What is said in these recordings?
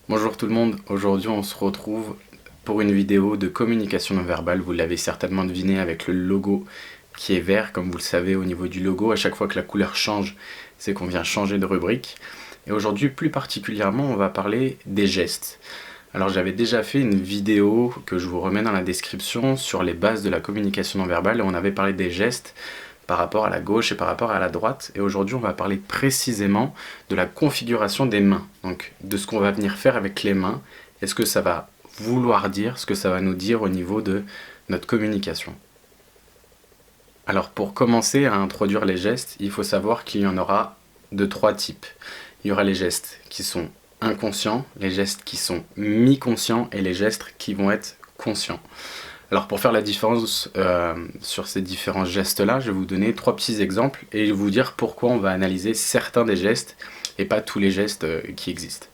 Bonjour tout le monde, aujourd'hui on se retrouve pour une vidéo de communication non verbale. Vous l'avez certainement deviné avec le logo qui est vert, comme vous le savez au niveau du logo. À chaque fois que la couleur change, c'est qu'on vient changer de rubrique. Et aujourd'hui plus particulièrement, on va parler des gestes. Alors j'avais déjà fait une vidéo que je vous remets dans la description sur les bases de la communication non verbale et on avait parlé des gestes par rapport à la gauche et par rapport à la droite. Et aujourd'hui, on va parler précisément de la configuration des mains. Donc, de ce qu'on va venir faire avec les mains. Est-ce que ça va vouloir dire ce que ça va nous dire au niveau de notre communication? Alors, pour commencer à introduire les gestes, il faut savoir qu'il y en aura de trois types. Il y aura les gestes qui sont inconscients, les gestes qui sont mi-conscients et les gestes qui vont être conscients. Alors pour faire la différence sur ces différents gestes-là, je vais vous donner trois petits exemples et je vais vous dire pourquoi on va analyser certains des gestes et pas tous les gestes qui existent.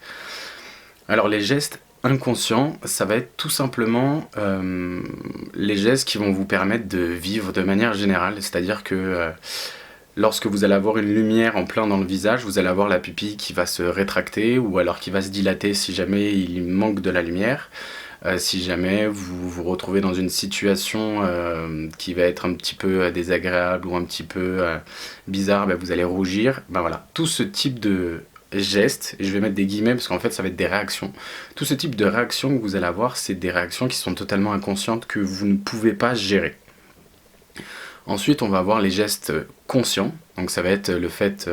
Alors les gestes inconscients, ça va être tout simplement les gestes qui vont vous permettre de vivre de manière générale, c'est-à-dire que lorsque vous allez avoir une lumière en plein dans le visage, vous allez avoir la pupille qui va se rétracter ou alors qui va se dilater si jamais il manque de la lumière. Si jamais vous vous retrouvez dans une situation qui va être un petit peu désagréable ou un petit peu bizarre, vous allez rougir. Voilà, tout ce type de gestes, et je vais mettre des guillemets parce qu'en fait ça va être des réactions. Tout ce type de réactions que vous allez avoir, c'est des réactions qui sont totalement inconscientes que vous ne pouvez pas gérer. Ensuite, on va avoir les gestes conscients. Donc ça va être le fait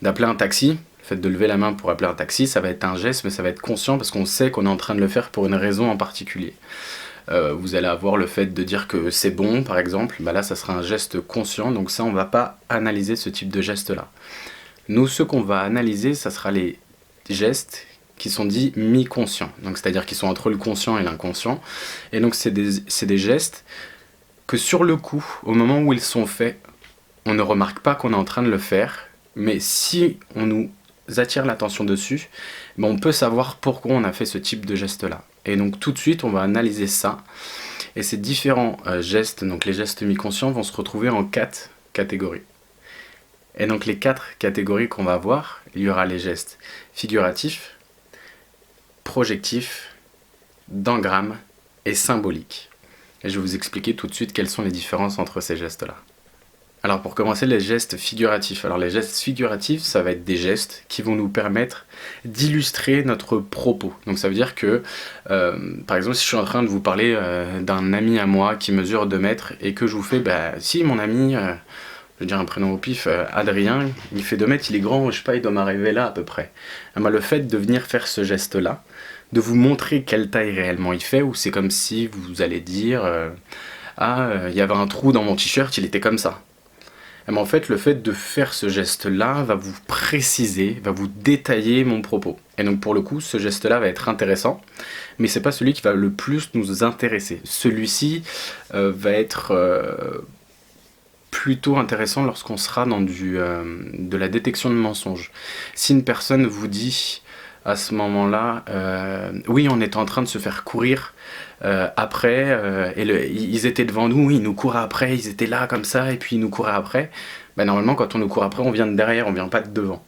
d'appeler un taxi. Le fait de lever la main pour appeler un taxi, ça va être un geste, mais ça va être conscient parce qu'on sait qu'on est en train de le faire pour une raison en particulier. Vous allez avoir le fait de dire que c'est bon, par exemple. Là, ça sera un geste conscient. Donc ça, on ne va pas analyser ce type de geste-là. Nous, ce qu'on va analyser, ça sera les gestes qui sont dits mi-conscients. Donc c'est-à-dire qu'ils sont entre le conscient et l'inconscient. Et donc c'est des gestes que sur le coup, au moment où ils sont faits, on ne remarque pas qu'on est en train de le faire, mais si on nous attire l'attention dessus, on peut savoir pourquoi on a fait ce type de geste-là. Et donc tout de suite, on va analyser ça. Et ces différents gestes, donc les gestes mi-conscients, vont se retrouver en 4 catégories. Et donc les 4 catégories qu'on va voir, il y aura les gestes figuratifs, projectifs, d'engrammes et symboliques. Et je vais vous expliquer tout de suite quelles sont les différences entre ces gestes-là. Alors pour commencer, les gestes figuratifs. Alors les gestes figuratifs, ça va être des gestes qui vont nous permettre d'illustrer notre propos. Donc ça veut dire que, par exemple, si je suis en train de vous parler d'un ami à moi qui mesure 2 mètres et que je vous fais, si mon ami, je veux dire un prénom au pif, Adrien, il fait 2 mètres, il est grand, je sais pas, il doit m'arriver là à peu près. Le fait de venir faire ce geste-là, de vous montrer quelle taille réellement il fait, ou c'est comme si vous allez dire il y avait un trou dans mon t-shirt, il était comme ça. En fait, le fait de faire ce geste-là va vous préciser, va vous détailler mon propos. Et donc pour le coup, ce geste-là va être intéressant, mais c'est pas celui qui va le plus nous intéresser. Celui-ci va être plutôt intéressant lorsqu'on sera dans de la détection de mensonges. Si une personne vous dit à ce moment-là, oui, on est en train de se faire courir après, ils étaient devant nous, ils nous couraient après, ils étaient là comme ça, et puis ils nous couraient après. Normalement, quand on nous court après, on vient de derrière, on vient pas de devant.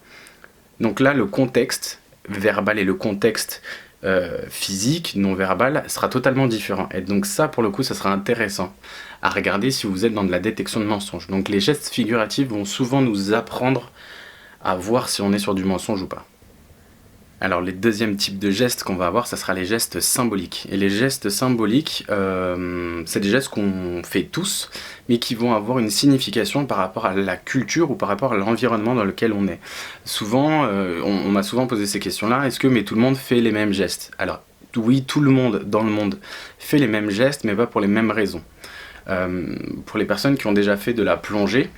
Donc là, le contexte verbal et le contexte physique, non verbal, sera totalement différent. Et donc ça, pour le coup, ça sera intéressant à regarder si vous êtes dans de la détection de mensonges. Donc les gestes figuratifs vont souvent nous apprendre à voir si on est sur du mensonge ou pas. Alors les deuxièmes types de gestes qu'on va avoir, ça sera les gestes symboliques. Et les gestes symboliques, c'est des gestes qu'on fait tous, mais qui vont avoir une signification par rapport à la culture ou par rapport à l'environnement dans lequel on est. Souvent, on m'a souvent posé ces questions-là, est-ce que tout le monde fait les mêmes gestes? Alors oui, tout le monde dans le monde fait les mêmes gestes, mais pas pour les mêmes raisons. Pour les personnes qui ont déjà fait de la plongée,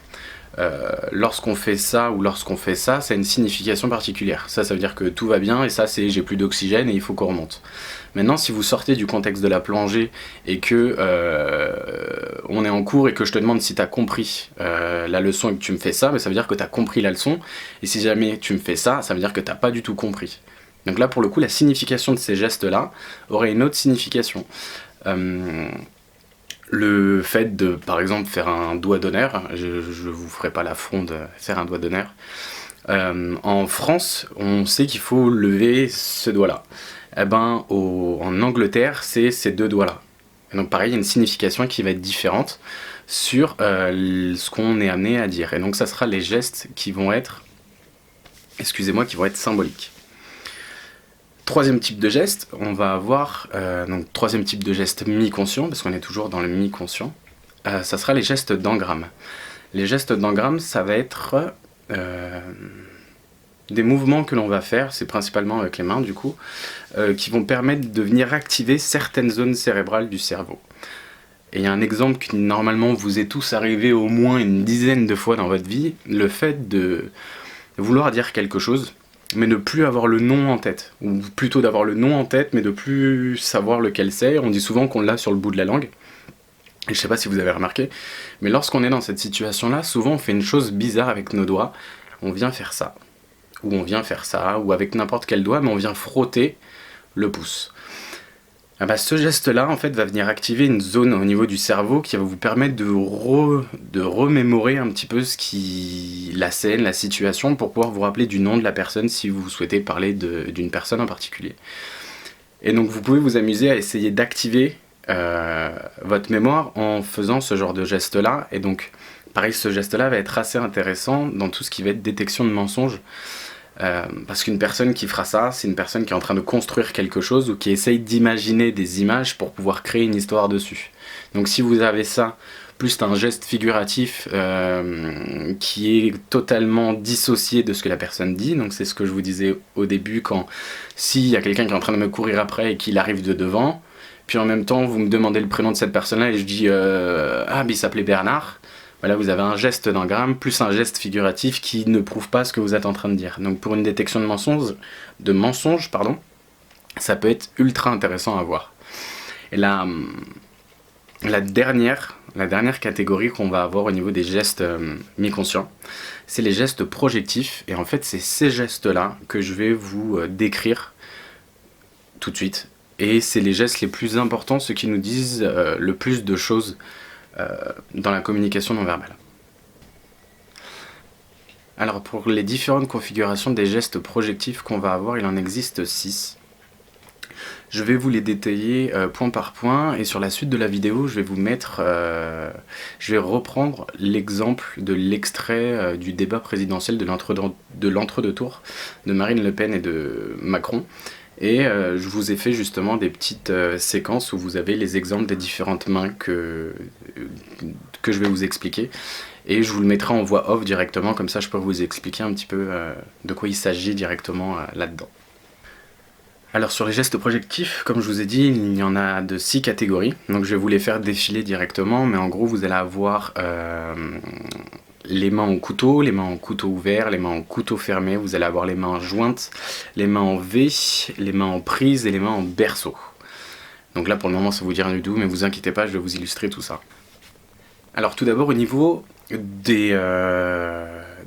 lorsqu'on fait ça ou lorsqu'on fait ça, ça a une signification particulière. Ça veut dire que tout va bien et ça c'est j'ai plus d'oxygène et il faut qu'on remonte. Maintenant, si vous sortez du contexte de la plongée et que on est en cours et que je te demande si tu as compris la leçon et que tu me fais ça, ça veut dire que tu as compris la leçon. Et si jamais tu me fais ça, ça veut dire que tu n'as pas du tout compris. Donc là, pour le coup, la signification de ces gestes-là aurait une autre signification. Le fait de, par exemple, faire un doigt d'honneur, je vous ferai pas l'affront de faire un doigt d'honneur, En France, on sait qu'il faut lever ce doigt-là. Eh ben, en Angleterre, c'est ces deux doigts-là. Et donc pareil, il y a une signification qui va être différente sur ce qu'on est amené à dire. Et donc ça sera les gestes qui vont être, qui vont être symboliques. Troisième type de geste, on va avoir, donc troisième type de geste mi-conscient, parce qu'on est toujours dans le mi-conscient, ça sera les gestes d'engramme. Les gestes d'engramme, ça va être des mouvements que l'on va faire, c'est principalement avec les mains du coup, qui vont permettre de venir activer certaines zones cérébrales du cerveau. Et il y a un exemple qui normalement vous est tous arrivé au moins une dizaine de fois dans votre vie, le fait de vouloir dire quelque chose, mais ne plus avoir le nom en tête, ou plutôt d'avoir le nom en tête, mais de plus savoir lequel c'est. On dit souvent qu'on l'a sur le bout de la langue, et je sais pas si vous avez remarqué, mais lorsqu'on est dans cette situation-là, souvent on fait une chose bizarre avec nos doigts, on vient faire ça, ou avec n'importe quel doigt, mais on vient frotter le pouce. Ah bah, ce geste-là, en fait, va venir activer une zone au niveau du cerveau qui va vous permettre de remémorer un petit peu la scène, la situation, pour pouvoir vous rappeler du nom de la personne si vous souhaitez parler d'une personne en particulier. Et donc vous pouvez vous amuser à essayer d'activer votre mémoire en faisant ce genre de geste-là. Et donc, pareil, ce geste-là va être assez intéressant dans tout ce qui va être détection de mensonges. Parce qu'une personne qui fera ça, c'est une personne qui est en train de construire quelque chose ou qui essaye d'imaginer des images pour pouvoir créer une histoire dessus. Donc si vous avez ça, plus un geste figuratif qui est totalement dissocié de ce que la personne dit, donc c'est ce que je vous disais au début, s'il y a quelqu'un qui est en train de me courir après et qu'il arrive de devant, puis en même temps vous me demandez le prénom de cette personne-là et je dis mais il s'appelait Bernard. Voilà, vous avez un geste d'engramme plus un geste figuratif qui ne prouve pas ce que vous êtes en train de dire. Donc pour une détection de mensonge, ça peut être ultra intéressant à voir. Et la dernière catégorie qu'on va avoir au niveau des gestes mi-conscients, c'est les gestes projectifs. Et en fait, c'est ces gestes-là que je vais vous décrire tout de suite. Et c'est les gestes les plus importants, ceux qui nous disent le plus de choses dans la communication non verbale. Alors pour les différentes configurations des gestes projectifs qu'on va avoir, il en existe 6. Je vais vous les détailler point par point et sur la suite de la vidéo, je vais reprendre l'exemple de l'extrait du débat présidentiel de l'entre-deux tours de Marine Le Pen et de Macron. Et je vous ai fait justement des petites séquences où vous avez les exemples des différentes mains que je vais vous expliquer. Et je vous le mettrai en voix off directement, comme ça je peux vous expliquer un petit peu de quoi il s'agit directement là-dedans. Alors sur les gestes projectifs, comme je vous ai dit, il y en a de 6 catégories. Donc je vais vous les faire défiler directement, mais en gros vous allez avoir les mains en couteau ouvert, les mains en couteau fermé, vous allez avoir les mains jointes, les mains en V, les mains en prise et les mains en berceau. Donc là pour le moment ça vous dit rien du tout, mais vous inquiétez pas, je vais vous illustrer tout ça. Alors tout d'abord au niveau des...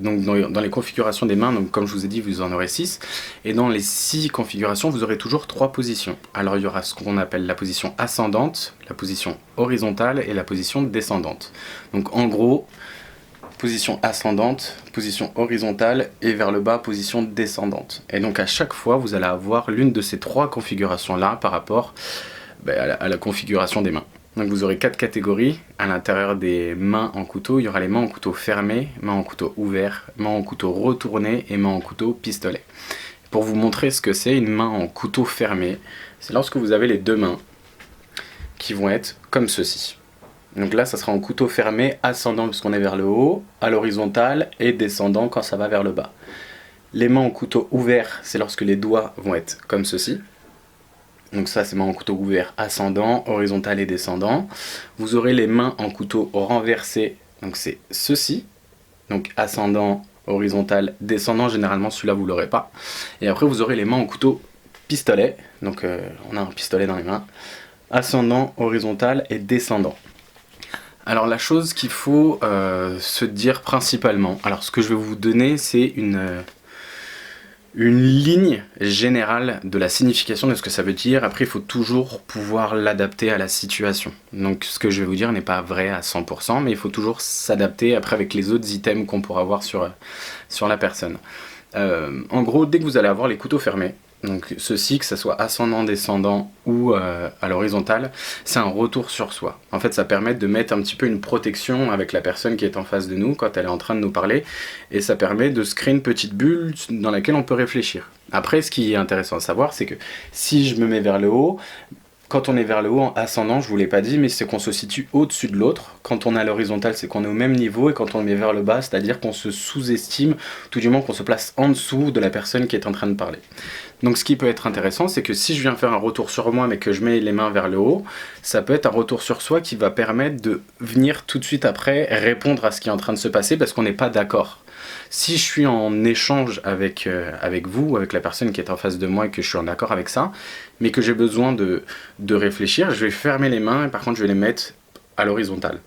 donc dans les configurations des mains, donc comme je vous ai dit vous en aurez 6, et dans les 6 configurations vous aurez toujours 3 positions. Alors il y aura ce qu'on appelle la position ascendante, la position horizontale et la position descendante. Donc en gros, position ascendante, position horizontale et vers le bas, position descendante. Et donc à chaque fois, vous allez avoir l'une de ces 3 configurations-là par rapport à la configuration des mains. Donc vous aurez 4 catégories. À l'intérieur des mains en couteau, il y aura les mains en couteau fermé, mains en couteau ouvert, mains en couteau retourné et mains en couteau pistolet. Pour vous montrer ce que c'est une main en couteau fermé, c'est lorsque vous avez les deux mains qui vont être comme ceci. Donc là, ça sera en couteau fermé, ascendant puisqu'on est vers le haut, à l'horizontale et descendant quand ça va vers le bas. Les mains en couteau ouvert, c'est lorsque les doigts vont être comme ceci. Donc ça, c'est mains en couteau ouvert, ascendant, horizontal et descendant. Vous aurez les mains en couteau renversé, donc c'est ceci. Donc ascendant, horizontal, descendant, généralement celui-là vous l'aurez pas. Et après vous aurez les mains en couteau pistolet, donc on a un pistolet dans les mains. Ascendant, horizontal et descendant. Alors la chose qu'il faut se dire principalement, alors ce que je vais vous donner c'est une ligne générale de la signification de ce que ça veut dire. Après il faut toujours pouvoir l'adapter à la situation. Donc ce que je vais vous dire n'est pas vrai à 100%, mais il faut toujours s'adapter après avec les autres items qu'on pourra voir sur la personne. En gros, dès que vous allez avoir les couteaux fermés, donc ceci, que ce soit ascendant, descendant ou à l'horizontale, c'est un retour sur soi. En fait, ça permet de mettre un petit peu une protection avec la personne qui est en face de nous quand elle est en train de nous parler, et ça permet de se créer une petite bulle dans laquelle on peut réfléchir. Après, ce qui est intéressant à savoir, c'est que si je me mets vers le haut, quand on est vers le haut en ascendant, je vous l'ai pas dit, mais c'est qu'on se situe au-dessus de l'autre. Quand on est à l'horizontale, c'est qu'on est au même niveau, et quand on est vers le bas, c'est-à-dire qu'on se sous-estime, tout du moins qu'on se place en dessous de la personne qui est en train de parler. Donc ce qui peut être intéressant, c'est que si je viens faire un retour sur moi, mais que je mets les mains vers le haut, ça peut être un retour sur soi qui va permettre de venir tout de suite après répondre à ce qui est en train de se passer, parce qu'on n'est pas d'accord. Si je suis en échange avec vous, avec la personne qui est en face de moi, et que je suis en accord avec ça, mais que j'ai besoin de réfléchir, je vais fermer les mains, et par contre je vais les mettre à l'horizontale.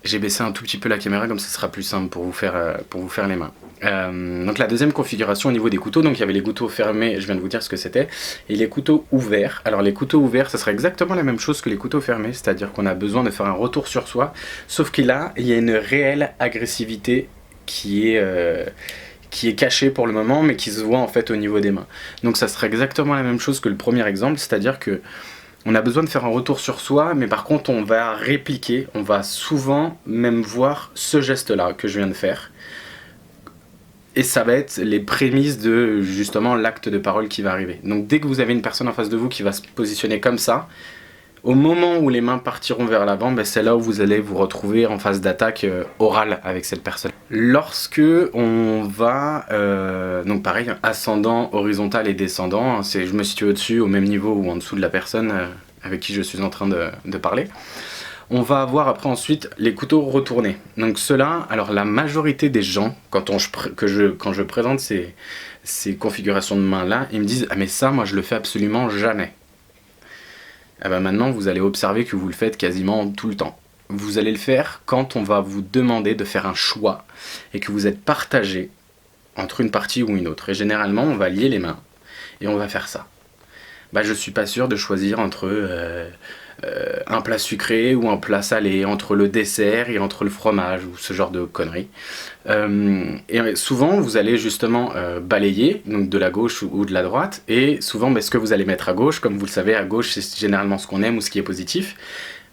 J'ai baissé un tout petit peu la caméra, comme ça sera plus simple pour vous faire les mains. Donc la deuxième configuration au niveau des couteaux, donc il y avait les couteaux fermés, je viens de vous dire ce que c'était, et les couteaux ouverts. Alors les couteaux ouverts, ça sera exactement la même chose que les couteaux fermés, c'est-à-dire qu'on a besoin de faire un retour sur soi, sauf que là, il y a une réelle agressivité qui est cachée pour le moment, mais qui se voit en fait au niveau des mains. Donc ça serait exactement la même chose que le premier exemple, c'est-à-dire que on a besoin de faire un retour sur soi, mais par contre on va répliquer, on va souvent même voir ce geste-là que je viens de faire. Et ça va être les prémices de justement l'acte de parole qui va arriver. Donc dès que vous avez une personne en face de vous qui va se positionner comme ça, au moment où les mains partiront vers l'avant, ben c'est là où vous allez vous retrouver en phase d'attaque orale avec cette personne. Lorsque on va, donc pareil, ascendant, horizontal et descendant, je me situe au-dessus, au même niveau ou en dessous de la personne avec qui je suis en train de parler. On va avoir après ensuite les couteaux retournés. Donc ceux-là, alors la majorité des gens, quand je présente ces configurations de mains-là, ils me disent « Ah mais ça, moi je le fais absolument jamais ». Eh ben maintenant, vous allez observer que vous le faites quasiment tout le temps. Vous allez le faire quand on va vous demander de faire un choix et que vous êtes partagé entre une partie ou une autre. Et généralement, on va lier les mains et on va faire ça. Bah, je suis pas sûr de choisir entre un plat sucré ou un plat salé, entre le dessert et entre le fromage ou ce genre de conneries. Et souvent vous allez justement balayer, donc de la gauche ou de la droite, et souvent ce que vous allez mettre à gauche, comme vous le savez, à gauche c'est généralement ce qu'on aime ou ce qui est positif,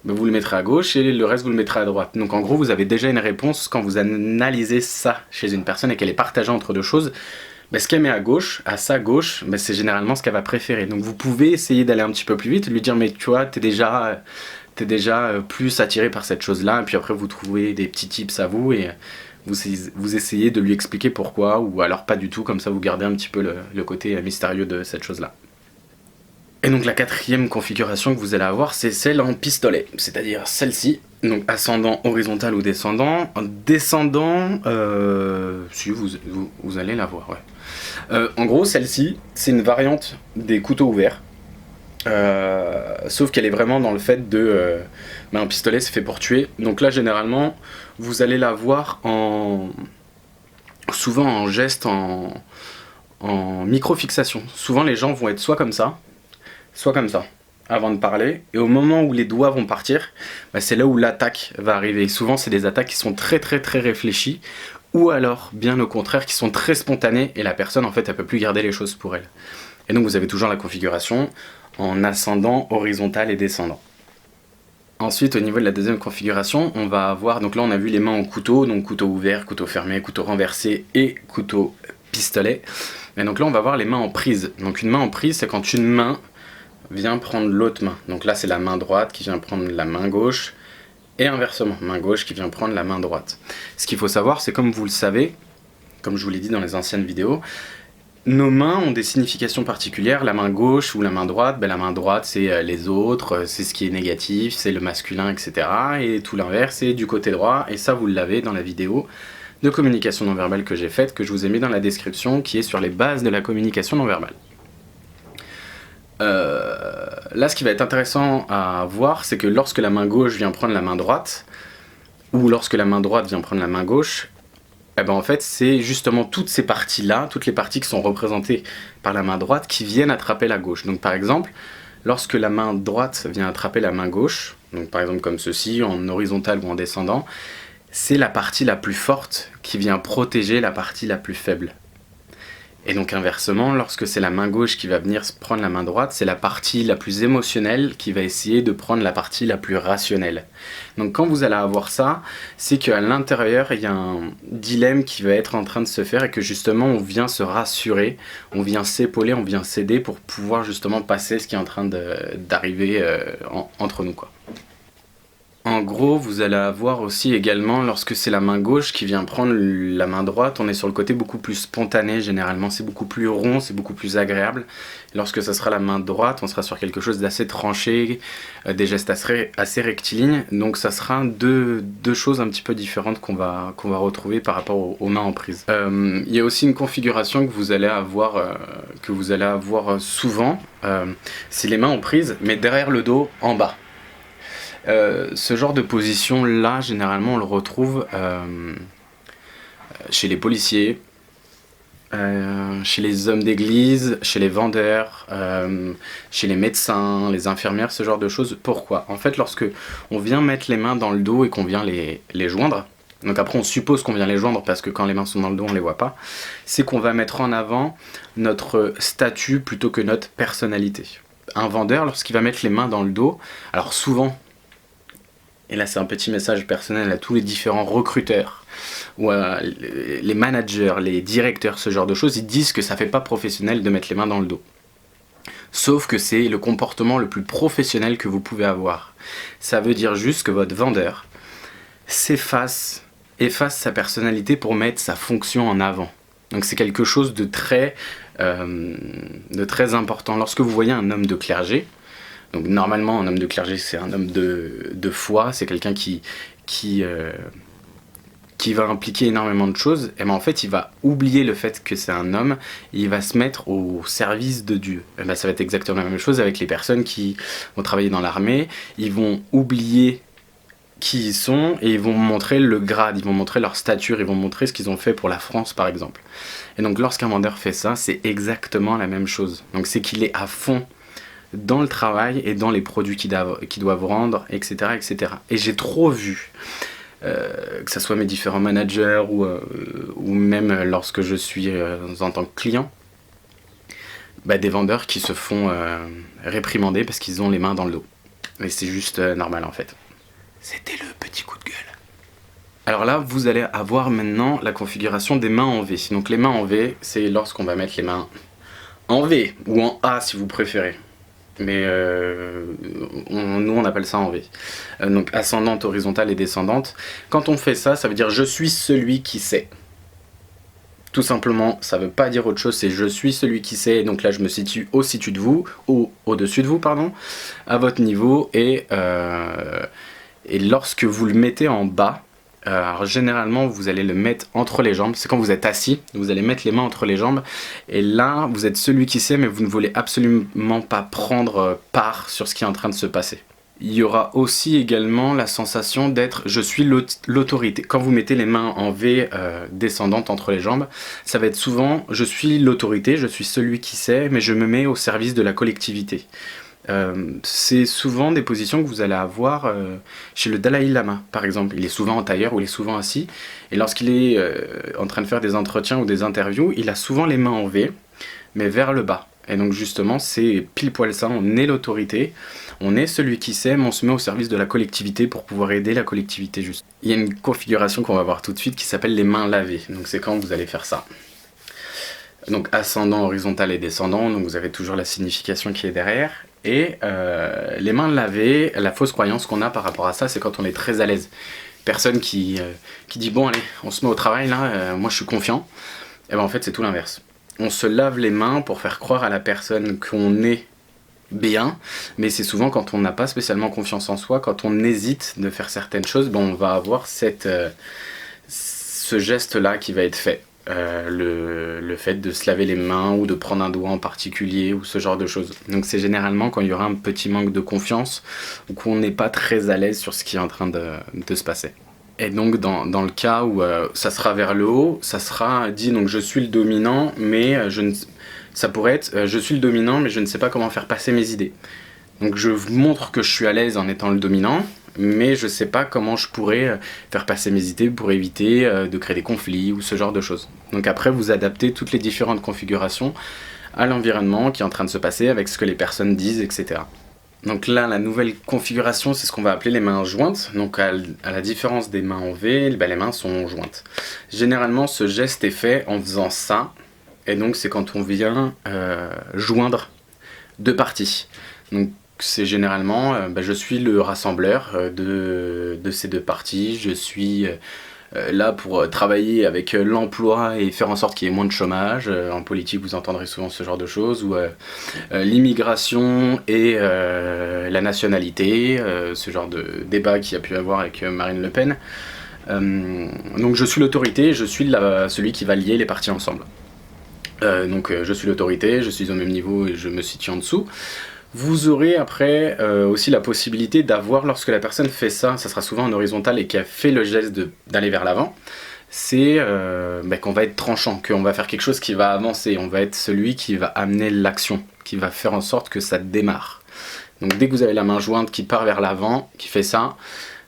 vous le mettrez à gauche et le reste vous le mettrez à droite. Donc en gros vous avez déjà une réponse quand vous analysez ça chez une personne et qu'elle est partagée entre deux choses. Ce qu'elle met à gauche, à sa gauche, c'est généralement ce qu'elle va préférer. Donc vous pouvez essayer d'aller un petit peu plus vite, lui dire mais tu vois, t'es déjà plus attiré par cette chose-là, et puis après vous trouvez des petits tips à vous et vous essayez de lui expliquer pourquoi, ou alors pas du tout, comme ça vous gardez un petit peu le côté mystérieux de cette chose-là. Et donc la quatrième configuration que vous allez avoir, c'est celle en pistolet, c'est-à-dire celle-ci, donc ascendant, horizontal ou descendant. Descendant, si vous allez la voir, ouais. En gros, celle-ci, c'est une variante des couteaux ouverts, sauf qu'elle est vraiment dans le fait de... un pistolet, c'est fait pour tuer, donc là, généralement, vous allez la voir souvent en geste, en micro-fixation. Souvent, les gens vont être soit comme ça, avant de parler, et au moment où les doigts vont partir, c'est là où l'attaque va arriver. Et souvent c'est des attaques qui sont très réfléchies, ou alors bien au contraire qui sont très spontanées, et la personne en fait elle peut plus garder les choses pour elle. Et donc vous avez toujours la configuration en ascendant, horizontal et descendant. Ensuite au niveau de la deuxième configuration, on va avoir, donc là on a vu les mains en couteau, donc couteau ouvert, couteau fermé, couteau renversé et couteau pistolet. Et donc là on va voir les mains en prise. Donc une main en prise, c'est quand une main vient prendre l'autre main. Donc là c'est la main droite qui vient prendre la main gauche, et inversement, main gauche qui vient prendre la main droite. Ce qu'il faut savoir, c'est comme vous le savez, comme je vous l'ai dit dans les anciennes vidéos, nos mains ont des significations particulières. La main gauche ou la main droite, la main droite c'est les autres, c'est ce qui est négatif, c'est le masculin, etc. Et tout l'inverse c'est du côté droit, et ça vous l'avez dans la vidéo de communication non verbale que j'ai faite, que je vous ai mis dans la description, qui est sur les bases de la communication non verbale. Là ce qui va être intéressant à voir, c'est que lorsque la main gauche vient prendre la main droite, ou lorsque la main droite vient prendre la main gauche, en fait c'est justement toutes ces parties là, toutes les parties qui sont représentées par la main droite qui viennent attraper la gauche. Donc par exemple, lorsque la main droite vient attraper la main gauche, donc par exemple comme ceci, en horizontal ou en descendant, c'est la partie la plus forte qui vient protéger la partie la plus faible. Et donc inversement, lorsque c'est la main gauche qui va venir prendre la main droite, c'est la partie la plus émotionnelle qui va essayer de prendre la partie la plus rationnelle. Donc quand vous allez avoir ça, c'est qu'à l'intérieur, il y a un dilemme qui va être en train de se faire et que justement on vient se rassurer, on vient s'épauler, on vient s'aider pour pouvoir justement passer ce qui est en train d'arriver entre nous, quoi. En gros, vous allez avoir aussi également, lorsque c'est la main gauche qui vient prendre la main droite, on est sur le côté beaucoup plus spontané, généralement c'est beaucoup plus rond, c'est beaucoup plus agréable. Lorsque ça sera la main droite, on sera sur quelque chose d'assez tranché, des gestes assez rectilignes, donc ça sera deux choses un petit peu différentes qu'on va retrouver par rapport aux mains en prise. Il y a aussi une configuration que vous allez avoir souvent, c'est les mains en prise, mais derrière le dos, en bas. Ce genre de position là, généralement on le retrouve chez les policiers, chez les hommes d'église, chez les vendeurs, chez les médecins, les infirmières, ce genre de choses. Pourquoi? En fait, lorsque on vient mettre les mains dans le dos et qu'on vient les joindre, donc après on suppose qu'on vient les joindre parce que quand les mains sont dans le dos on les voit pas, c'est qu'on va mettre en avant notre statut plutôt que notre personnalité. Un vendeur, lorsqu'il va mettre les mains dans le dos, alors souvent, et là c'est un petit message personnel à tous les différents recruteurs, ou les managers, les directeurs, ce genre de choses, ils disent que ça fait pas professionnel de mettre les mains dans le dos. Sauf que c'est le comportement le plus professionnel que vous pouvez avoir. Ça veut dire juste que votre vendeur efface sa personnalité pour mettre sa fonction en avant. Donc c'est quelque chose de très important. Lorsque vous voyez un homme de clergé, donc normalement un homme de clergé c'est un homme de foi, c'est quelqu'un qui va impliquer énormément de choses, et ben en fait il va oublier le fait que c'est un homme, et il va se mettre au service de Dieu. Et ben ça va être exactement la même chose avec les personnes qui vont travailler dans l'armée, ils vont oublier qui ils sont et ils vont montrer le grade, ils vont montrer leur stature, ils vont montrer ce qu'ils ont fait pour la France par exemple. Et donc lorsqu'un vendeur fait ça, c'est exactement la même chose. Donc c'est qu'il est à fond dans le travail et dans les produits qu'ils doivent rendre, etc., etc. Et j'ai trop vu, que ce soit mes différents managers ou même lorsque je suis en tant que client, des vendeurs qui se font réprimander parce qu'ils ont les mains dans le dos. Et c'est juste normal en fait. C'était le petit coup de gueule. Alors là, vous allez avoir maintenant la configuration des mains en V. Donc les mains en V, c'est lorsqu'on va mettre les mains en V ou en A si vous préférez. Mais nous on appelle ça en V. Donc ascendante, horizontale et descendante. Quand on fait ça, ça veut dire je suis celui qui sait. Tout simplement, ça veut pas dire autre chose, c'est je suis celui qui sait. Et donc là je me situe au-dessus de vous, au-dessus de vous, pardon, à votre niveau. Et lorsque vous le mettez en bas, alors généralement vous allez le mettre entre les jambes, c'est quand vous êtes assis, vous allez mettre les mains entre les jambes, et là vous êtes celui qui sait, mais vous ne voulez absolument pas prendre part sur ce qui est en train de se passer. Il y aura aussi également la sensation d'être je suis l'autorité. Quand vous mettez les mains en V descendante entre les jambes, ça va être souvent je suis l'autorité, je suis celui qui sait, mais je me mets au service de la collectivité. C'est souvent des positions que vous allez avoir chez le Dalai Lama par exemple. Il est souvent en tailleur ou il est souvent assis, et lorsqu'il est en train de faire des entretiens ou des interviews, il a souvent les mains en V mais vers le bas, et donc justement c'est pile poil ça, on est l'autorité, on est celui qui sait, mais on se met au service de la collectivité pour pouvoir aider la collectivité juste. Il y a une configuration qu'on va voir tout de suite qui s'appelle les mains lavées, donc c'est quand vous allez faire ça. Donc ascendant, horizontal et descendant, donc vous avez toujours la signification qui est derrière. Et les mains lavées, la fausse croyance qu'on a par rapport à ça, c'est quand on est très à l'aise. Personne qui dit bon allez, on se met au travail là, moi je suis confiant. Et ben en fait c'est tout l'inverse. On se lave les mains pour faire croire à la personne qu'on est bien, mais c'est souvent quand on n'a pas spécialement confiance en soi, quand on hésite de faire certaines choses, on va avoir ce geste là qui va être fait. Le fait de se laver les mains ou de prendre un doigt en particulier ou ce genre de choses. Donc c'est généralement quand il y aura un petit manque de confiance ou qu'on n'est pas très à l'aise sur ce qui est en train de se passer. Et donc dans le cas où ça sera vers le haut, ça sera dit donc je suis le dominant, mais ça pourrait être je suis le dominant mais je ne sais pas comment faire passer mes idées. Donc je montre que je suis à l'aise en étant le dominant, mais je sais pas comment je pourrais faire passer mes idées pour éviter de créer des conflits ou ce genre de choses. Donc après, vous adaptez toutes les différentes configurations à l'environnement qui est en train de se passer avec ce que les personnes disent, etc. Donc là, la nouvelle configuration, c'est ce qu'on va appeler les mains jointes. Donc à la différence des mains en V, les mains sont jointes. Généralement, ce geste est fait en faisant ça, et donc c'est quand on vient joindre deux parties. Donc c'est généralement, je suis le rassembleur de ces deux parties, je suis là pour travailler avec l'emploi et faire en sorte qu'il y ait moins de chômage. En politique, vous entendrez souvent ce genre de choses, ou l'immigration et la nationalité, ce genre de débat qu'il y a pu avoir avec Marine Le Pen. Donc je suis l'autorité, je suis celui qui va lier les parties ensemble. Donc je suis l'autorité, je suis au même niveau et je me situe en dessous. Vous aurez après aussi la possibilité d'avoir, lorsque la personne fait ça, ça sera souvent en horizontal et qui a fait le geste d'aller vers l'avant, c'est qu'on va être tranchant, qu'on va faire quelque chose qui va avancer, on va être celui qui va amener l'action, qui va faire en sorte que ça démarre. Donc dès que vous avez la main jointe qui part vers l'avant, qui fait ça,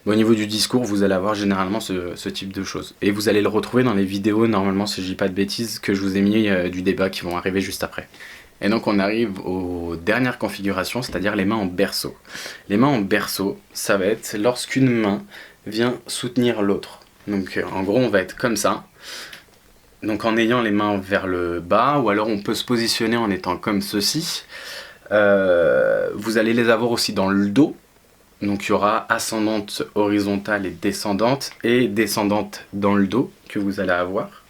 au niveau du discours, vous allez avoir généralement ce type de choses. Et vous allez le retrouver dans les vidéos, normalement, si je dis pas de bêtises, que je vous ai mis du débat qui vont arriver juste après. Et donc on arrive aux dernières configurations, c'est-à-dire les mains en berceau. Les mains en berceau, ça va être lorsqu'une main vient soutenir l'autre. Donc en gros, on va être comme ça. Donc en ayant les mains vers le bas, ou alors on peut se positionner en étant comme ceci. Vous allez les avoir aussi dans le dos. Donc il y aura ascendante, horizontale et descendante dans le dos que vous allez avoir.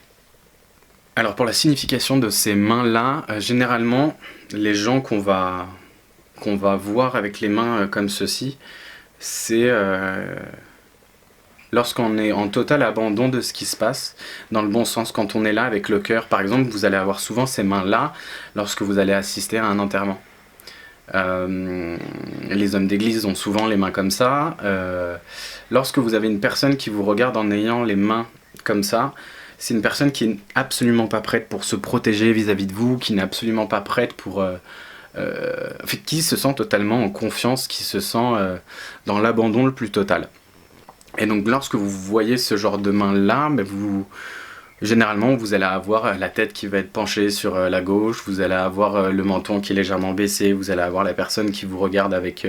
Alors pour la signification de ces mains-là, généralement, les gens qu'on va voir avec les mains comme ceci, c'est lorsqu'on est en total abandon de ce qui se passe, dans le bon sens, quand on est là avec le cœur. Par exemple, vous allez avoir souvent ces mains-là lorsque vous allez assister à un enterrement. Les hommes d'église ont souvent les mains comme ça. Lorsque vous avez une personne qui vous regarde en ayant les mains comme ça, c'est une personne qui n'est absolument pas prête pour se protéger vis-à-vis de vous, qui n'est absolument pas prête pour... qui se sent totalement en confiance, qui se sent dans l'abandon le plus total. Et donc lorsque vous voyez ce genre de main-là, généralement vous allez avoir la tête qui va être penchée sur la gauche, vous allez avoir le menton qui est légèrement baissé, vous allez avoir la personne qui vous regarde avec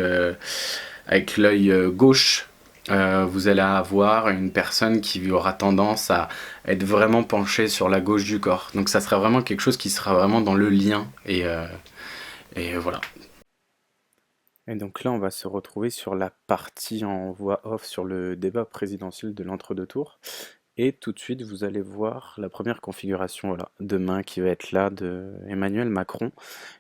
l'œil gauche. Vous allez avoir une personne qui aura tendance à être vraiment penchée sur la gauche du corps. Donc ça sera vraiment quelque chose qui sera vraiment dans le lien. Et voilà. Et donc là, on va se retrouver sur la partie en voix off sur le débat présidentiel de l'entre-deux tours. Et tout de suite, vous allez voir la première configuration de main qui va être là de Emmanuel Macron.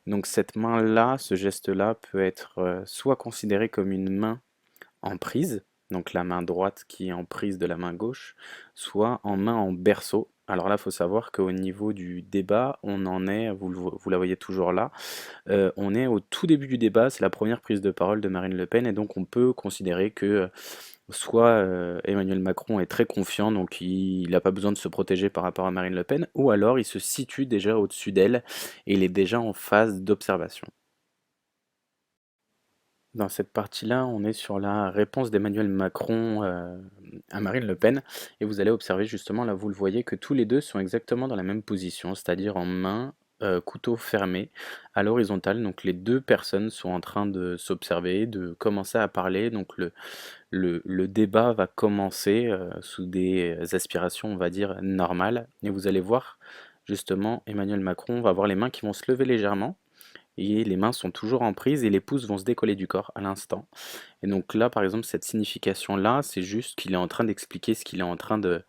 Donc cette main-là, ce geste-là peut être soit considéré comme une main en prise, donc la main droite qui est en prise de la main gauche, soit en main en berceau. Alors là, il faut savoir qu'au niveau du débat, on en est, vous la voyez toujours là, on est au tout début du débat, c'est la première prise de parole de Marine Le Pen, et donc on peut considérer que soit Emmanuel Macron est très confiant, donc il n'a pas besoin de se protéger par rapport à Marine Le Pen, ou alors il se situe déjà au-dessus d'elle, et il est déjà en phase d'observation. Dans cette partie-là, on est sur la réponse d'Emmanuel Macron à Marine Le Pen, et vous allez observer justement, là vous le voyez, que tous les deux sont exactement dans la même position, c'est-à-dire en main, couteau fermé, à l'horizontale. Donc les deux personnes sont en train de s'observer, de commencer à parler, donc le débat va commencer sous des aspirations, on va dire, normales, et vous allez voir, justement, Emmanuel Macron va avoir les mains qui vont se lever légèrement, et les mains sont toujours en prise et les pouces vont se décoller du corps à l'instant. Et donc là, par exemple, cette signification-là, c'est juste qu'il est en train d'expliquer ce qu'il est en train de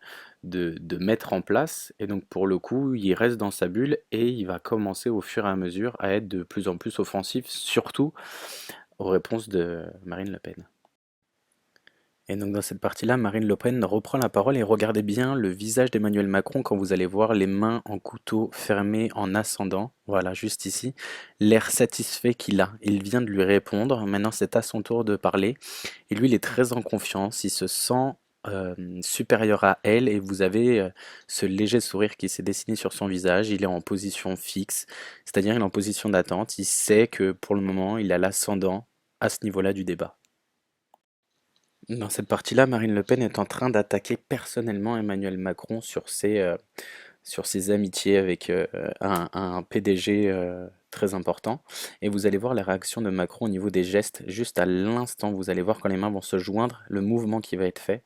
mettre en place. Et donc pour le coup, il reste dans sa bulle et il va commencer au fur et à mesure à être de plus en plus offensif, surtout aux réponses de Marine Le Pen. Et donc dans cette partie-là, Marine Le Pen reprend la parole et regardez bien le visage d'Emmanuel Macron quand vous allez voir les mains en couteau fermées en ascendant, voilà, juste ici, l'air satisfait qu'il a. Il vient de lui répondre, maintenant c'est à son tour de parler, et lui il est très en confiance, il se sent supérieur à elle, et vous avez ce léger sourire qui s'est dessiné sur son visage, il est en position fixe, c'est-à-dire il est en position d'attente, il sait que pour le moment il a l'ascendant à ce niveau-là du débat. Dans cette partie-là, Marine Le Pen est en train d'attaquer personnellement Emmanuel Macron sur ses amitiés avec un PDG très important. Et vous allez voir la réaction de Macron au niveau des gestes, juste à l'instant, vous allez voir quand les mains vont se joindre, le mouvement qui va être fait.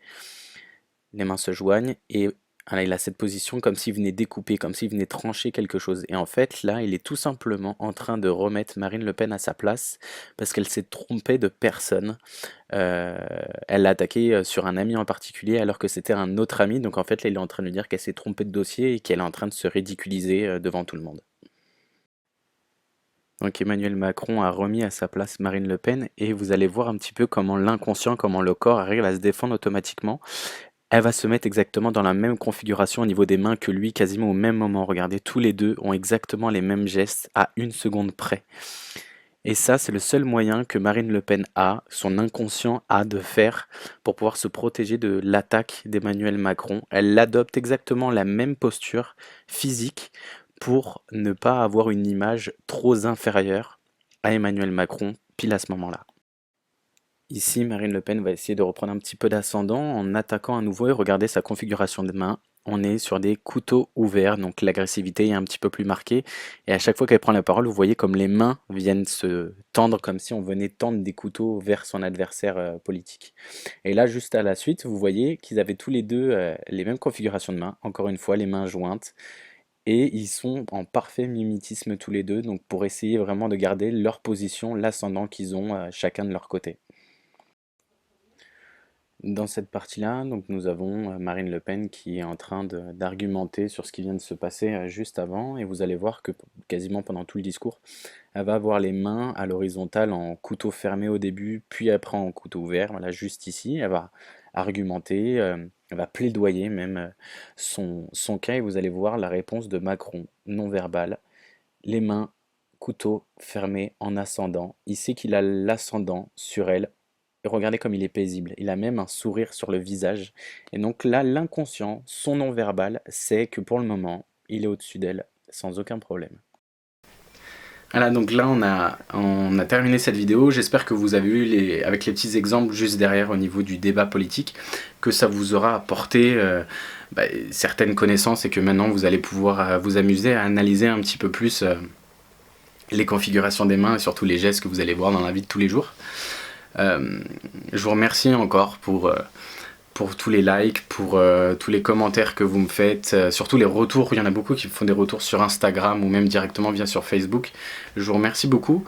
Les mains se joignent et voilà, il a cette position comme s'il venait découper, comme s'il venait trancher quelque chose. Et en fait, là, il est tout simplement en train de remettre Marine Le Pen à sa place parce qu'elle s'est trompée de personne. Euh, Elle l'a attaqué sur un ami en particulier alors que c'était un autre ami. Donc en fait, là, il est en train de lui dire qu'elle s'est trompée de dossier et qu'elle est en train de se ridiculiser devant tout le monde. Donc Emmanuel Macron a remis à sa place Marine Le Pen et vous allez voir un petit peu comment l'inconscient, comment le corps arrive à se défendre automatiquement. Elle va se mettre exactement dans la même configuration au niveau des mains que lui, quasiment au même moment. Regardez, tous les deux ont exactement les mêmes gestes à une seconde près. Et ça, c'est le seul moyen que Marine Le Pen a, son inconscient a de faire pour pouvoir se protéger de l'attaque d'Emmanuel Macron. Elle adopte exactement la même posture physique pour ne pas avoir une image trop inférieure à Emmanuel Macron pile à ce moment-là. Ici, Marine Le Pen va essayer de reprendre un petit peu d'ascendant en attaquant à nouveau et regardez sa configuration de main. On est sur des couteaux ouverts, donc l'agressivité est un petit peu plus marquée. Et à chaque fois qu'elle prend la parole, vous voyez comme les mains viennent se tendre, comme si on venait tendre des couteaux vers son adversaire politique. Et là, juste à la suite, vous voyez qu'ils avaient tous les deux les mêmes configurations de main. Encore une fois, les mains jointes. Et ils sont en parfait mimétisme tous les deux, donc pour essayer vraiment de garder leur position, l'ascendant qu'ils ont chacun de leur côté. Dans cette partie-là, donc nous avons Marine Le Pen qui est en train d'argumenter sur ce qui vient de se passer juste avant, et vous allez voir que quasiment pendant tout le discours, elle va avoir les mains à l'horizontale en couteau fermé au début, puis après en couteau ouvert, voilà, juste ici, elle va argumenter, elle va plaidoyer même son cas, et vous allez voir la réponse de Macron, non verbale, les mains, couteau fermé en ascendant, il sait qu'il a l'ascendant sur elle. Et regardez comme il est paisible. Il a même un sourire sur le visage. Et donc là, l'inconscient, son non-verbal, sait que pour le moment, il est au-dessus d'elle, sans aucun problème. Voilà, donc là on a terminé cette vidéo. J'espère que vous avez eu, avec les petits exemples juste derrière au niveau du débat politique, que ça vous aura apporté certaines connaissances et que maintenant vous allez pouvoir vous amuser à analyser un petit peu plus les configurations des mains et surtout les gestes que vous allez voir dans la vie de tous les jours. Je vous remercie encore pour tous les likes, pour tous les commentaires que vous me faites, surtout les retours. Il y en a beaucoup qui me font des retours sur Instagram ou même directement via sur Facebook. Je vous remercie beaucoup.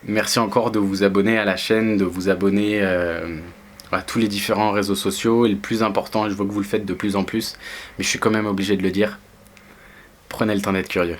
Merci encore de vous abonner à la chaîne, de vous abonner à tous les différents réseaux sociaux. Et le plus important, et je vois que vous le faites de plus en plus, mais je suis quand même obligé de le dire, prenez le temps d'être curieux.